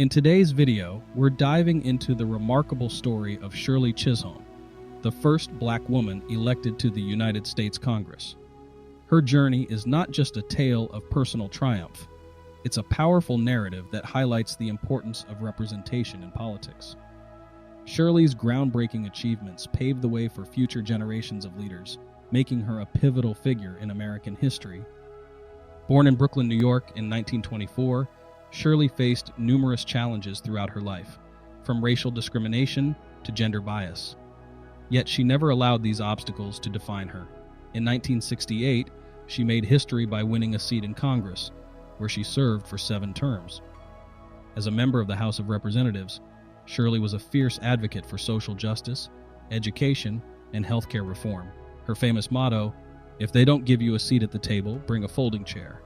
In today's video, we're diving into the remarkable story of Shirley Chisholm, the first black woman elected to the United States Congress. Her journey is not just a tale of personal triumph, it's a powerful narrative that highlights the importance of representation in politics. Shirley's groundbreaking achievements paved the way for future generations of leaders, making her a pivotal figure in American history. Born in Brooklyn, New York in 1924, Shirley faced numerous challenges throughout her life, from racial discrimination to gender bias. Yet she never allowed these obstacles to define her. In 1968, she made history by winning a seat in Congress, where she served for 7 terms. As a member of the House of Representatives, Shirley was a fierce advocate for social justice, education, and healthcare reform. Her famous motto, "If they don't give you a seat at the table, bring a folding chair,"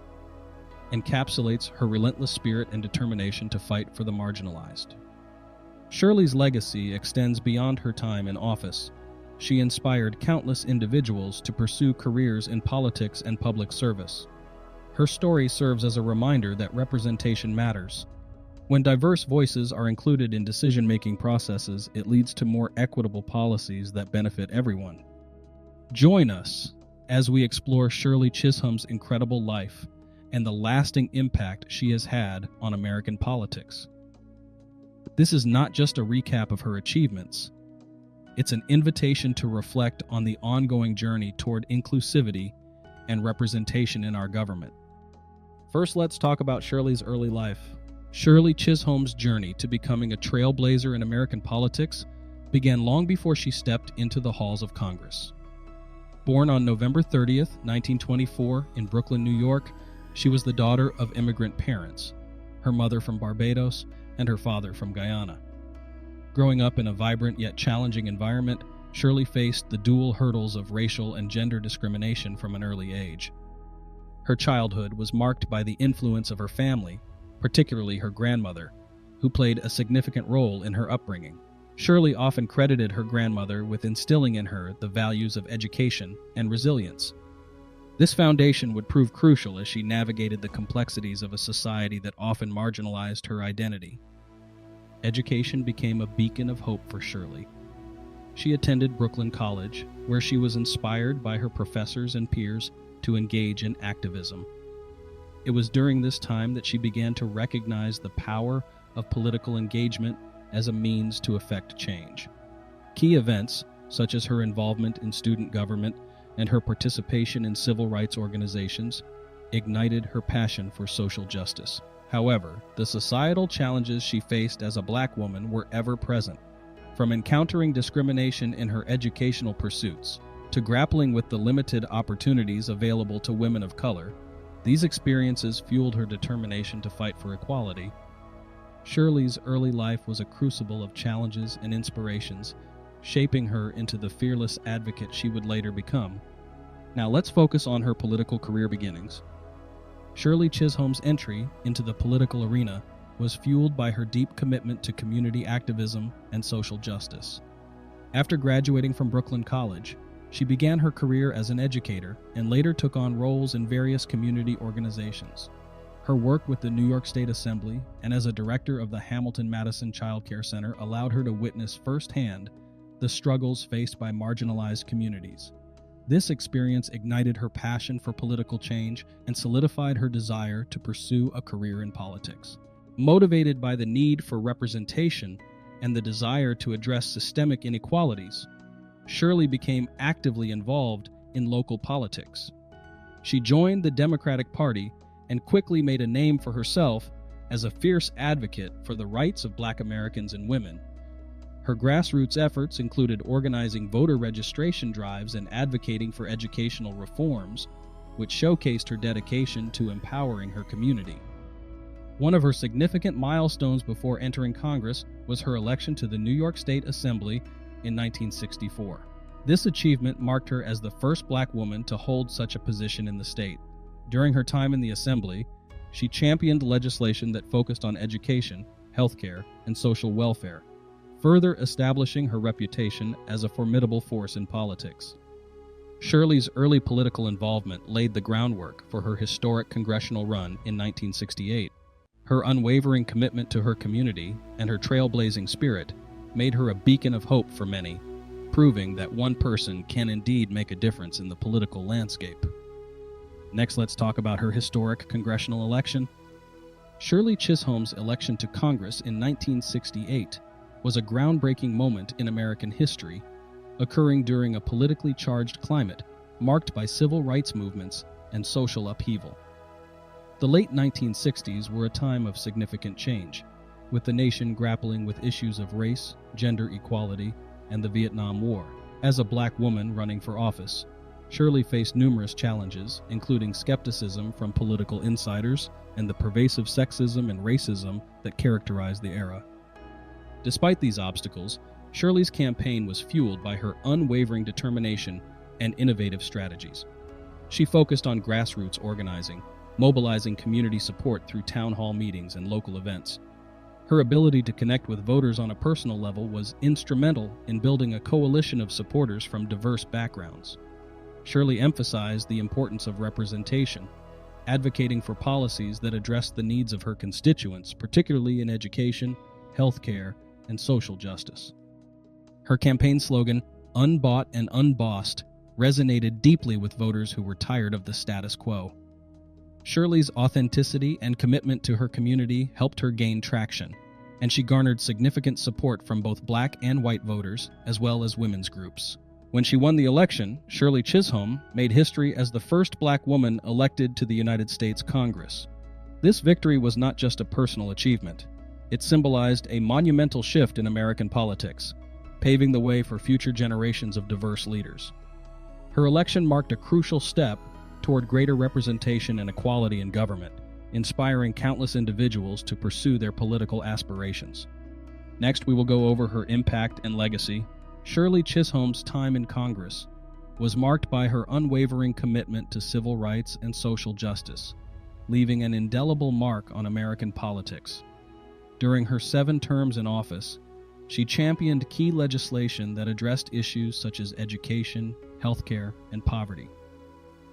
encapsulates her relentless spirit and determination to fight for the marginalized. Shirley's legacy extends beyond her time in office. She inspired countless individuals to pursue careers in politics and public service. Her story serves as a reminder that representation matters. When diverse voices are included in decision-making processes, it leads to more equitable policies that benefit everyone. Join us as we explore Shirley Chisholm's incredible life and the lasting impact she has had on American politics. This is not just a recap of her achievements. It's an invitation to reflect on the ongoing journey toward inclusivity and representation in our government. First, let's talk about Shirley's early life. Shirley Chisholm's journey to becoming a trailblazer in American politics began long before she stepped into the halls of Congress. Born on November 30th, 1924, in Brooklyn, New York, she was the daughter of immigrant parents, her mother from Barbados and her father from Guyana. Growing up in a vibrant yet challenging environment, Shirley faced the dual hurdles of racial and gender discrimination from an early age. Her childhood was marked by the influence of her family, particularly her grandmother, who played a significant role in her upbringing. Shirley often credited her grandmother with instilling in her the values of education and resilience. This foundation would prove crucial as she navigated the complexities of a society that often marginalized her identity. Education became a beacon of hope for Shirley. She attended Brooklyn College, where she was inspired by her professors and peers to engage in activism. It was during this time that she began to recognize the power of political engagement as a means to effect change. Key events, such as her involvement in student government and her participation in civil rights organizations, ignited her passion for social justice. However, the societal challenges she faced as a black woman were ever present. From encountering discrimination in her educational pursuits to grappling with the limited opportunities available to women of color, these experiences fueled her determination to fight for equality. Shirley's early life was a crucible of challenges and inspirations, shaping her into the fearless advocate she would later become. Now let's focus on her political career beginnings. Shirley Chisholm's entry into the political arena was fueled by her deep commitment to community activism and social justice. After graduating from Brooklyn College, she began her career as an educator and later took on roles in various community organizations. Her work with the New York State Assembly and as a director of the Hamilton-Madison Child Care Center allowed her to witness firsthand the struggles faced by marginalized communities. This experience ignited her passion for political change and solidified her desire to pursue a career in politics. Motivated by the need for representation and the desire to address systemic inequalities, Shirley became actively involved in local politics. She joined the Democratic Party and quickly made a name for herself as a fierce advocate for the rights of Black Americans and women. Her grassroots efforts included organizing voter registration drives and advocating for educational reforms, which showcased her dedication to empowering her community. One of her significant milestones before entering Congress was her election to the New York State Assembly in 1964. This achievement marked her as the first black woman to hold such a position in the state. During her time in the Assembly, she championed legislation that focused on education, healthcare, and social welfare, further establishing her reputation as a formidable force in politics. Shirley's early political involvement laid the groundwork for her historic congressional run in 1968. Her unwavering commitment to her community and her trailblazing spirit made her a beacon of hope for many, proving that one person can indeed make a difference in the political landscape. Next, let's talk about her historic congressional election. Shirley Chisholm's election to Congress in 1968 was a groundbreaking moment in American history, occurring during a politically charged climate marked by civil rights movements and social upheaval. The late 1960s were a time of significant change, with the nation grappling with issues of race, gender equality, and the Vietnam War. As a black woman running for office, Shirley faced numerous challenges, including skepticism from political insiders and the pervasive sexism and racism that characterized the era. Despite these obstacles, Shirley's campaign was fueled by her unwavering determination and innovative strategies. She focused on grassroots organizing, mobilizing community support through town hall meetings and local events. Her ability to connect with voters on a personal level was instrumental in building a coalition of supporters from diverse backgrounds. Shirley emphasized the importance of representation, advocating for policies that addressed the needs of her constituents, particularly in education, healthcare, and social justice. Her campaign slogan, "Unbought and Unbossed," resonated deeply with voters who were tired of the status quo. Shirley's authenticity and commitment to her community helped her gain traction, and she garnered significant support from both black and white voters, as well as women's groups. When she won the election, Shirley Chisholm made history as the first black woman elected to the United States Congress. This victory was not just a personal achievement. It symbolized a monumental shift in American politics, paving the way for future generations of diverse leaders. Her election marked a crucial step toward greater representation and equality in government, inspiring countless individuals to pursue their political aspirations. Next, we will go over her impact and legacy. Shirley Chisholm's time in Congress was marked by her unwavering commitment to civil rights and social justice, leaving an indelible mark on American politics. During her 7 terms in office, she championed key legislation that addressed issues such as education, healthcare, and poverty.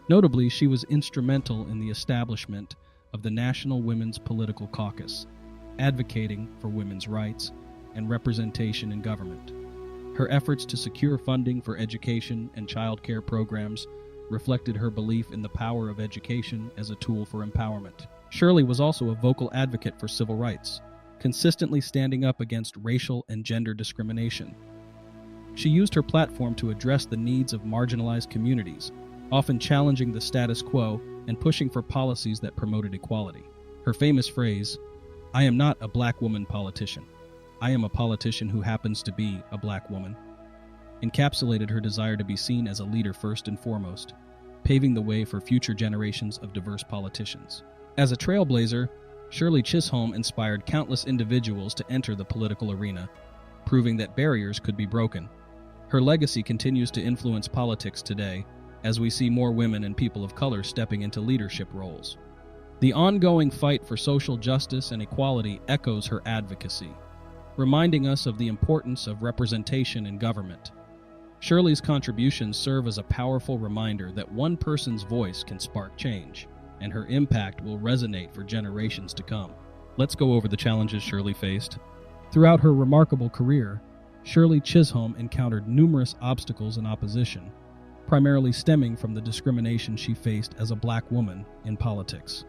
Notably, she was instrumental in the establishment of the National Women's Political Caucus, advocating for women's rights and representation in government. Her efforts to secure funding for education and child care programs reflected her belief in the power of education as a tool for empowerment. Shirley was also a vocal advocate for civil rights, consistently standing up against racial and gender discrimination. She used her platform to address the needs of marginalized communities, often challenging the status quo and pushing for policies that promoted equality. Her famous phrase, "I am not a black woman politician. I am a politician who happens to be a black woman," encapsulated her desire to be seen as a leader first and foremost, paving the way for future generations of diverse politicians. As a trailblazer, Shirley Chisholm inspired countless individuals to enter the political arena, proving that barriers could be broken. Her legacy continues to influence politics today, as we see more women and people of color stepping into leadership roles. The ongoing fight for social justice and equality echoes her advocacy, reminding us of the importance of representation in government. Shirley's contributions serve as a powerful reminder that one person's voice can spark change, and her impact will resonate for generations to come. Let's go over the challenges Shirley faced. Throughout her remarkable career, Shirley Chisholm encountered numerous obstacles and opposition, primarily stemming from the discrimination she faced as a black woman in politics.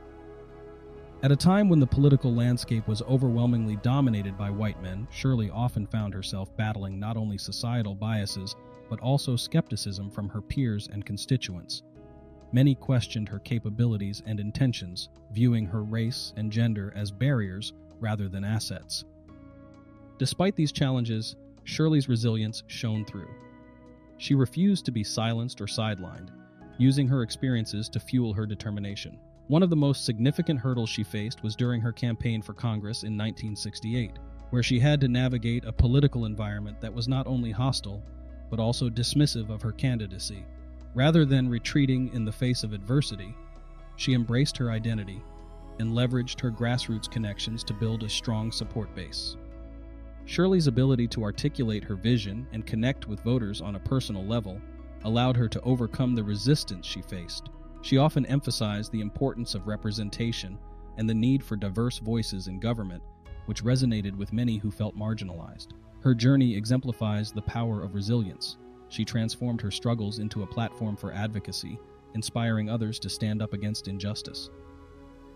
At a time when the political landscape was overwhelmingly dominated by white men, Shirley often found herself battling not only societal biases, but also skepticism from her peers and constituents. Many questioned her capabilities and intentions, viewing her race and gender as barriers rather than assets. Despite these challenges, Shirley's resilience shone through. She refused to be silenced or sidelined, using her experiences to fuel her determination. One of the most significant hurdles she faced was during her campaign for Congress in 1968, where she had to navigate a political environment that was not only hostile, but also dismissive of her candidacy. Rather than retreating in the face of adversity, she embraced her identity and leveraged her grassroots connections to build a strong support base. Shirley's ability to articulate her vision and connect with voters on a personal level allowed her to overcome the resistance she faced. She often emphasized the importance of representation and the need for diverse voices in government, which resonated with many who felt marginalized. Her journey exemplifies the power of resilience. She transformed her struggles into a platform for advocacy, inspiring others to stand up against injustice.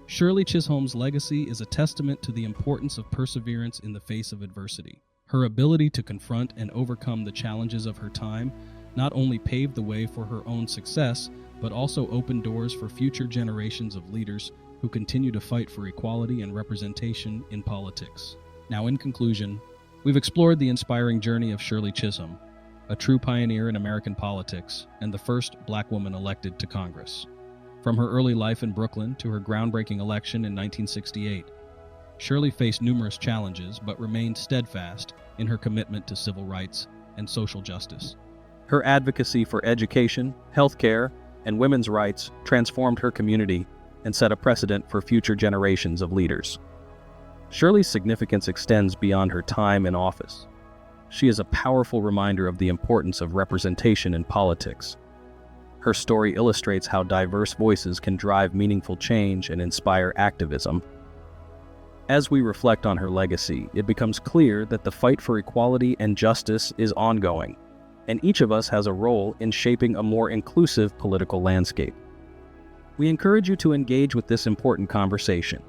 Shirley Chisholm's legacy is a testament to the importance of perseverance in the face of adversity. Her ability to confront and overcome the challenges of her time not only paved the way for her own success, but also opened doors for future generations of leaders who continue to fight for equality and representation in politics. Now, in conclusion, we've explored the inspiring journey of Shirley Chisholm, a true pioneer in American politics and the first Black woman elected to Congress. From her early life in Brooklyn to her groundbreaking election in 1968, Shirley faced numerous challenges but remained steadfast in her commitment to civil rights and social justice. Her advocacy for education, healthcare, and women's rights transformed her community and set a precedent for future generations of leaders. Shirley's significance extends beyond her time in office. She is a powerful reminder of the importance of representation in politics. Her story illustrates how diverse voices can drive meaningful change and inspire activism. As we reflect on her legacy, it becomes clear that the fight for equality and justice is ongoing, and each of us has a role in shaping a more inclusive political landscape. We encourage you to engage with this important conversation.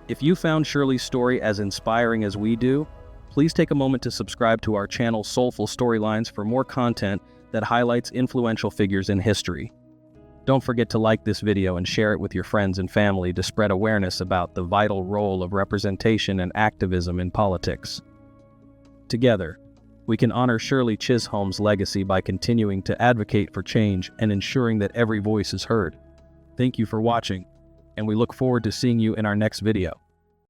If you found Shirley's story as inspiring as we do, please take a moment to subscribe to our channel Soulful Storylines for more content that highlights influential figures in history. Don't forget to like this video and share it with your friends and family to spread awareness about the vital role of representation and activism in politics. Together, we can honor Shirley Chisholm's legacy by continuing to advocate for change and ensuring that every voice is heard. Thank you for watching, and we look forward to seeing you in our next video.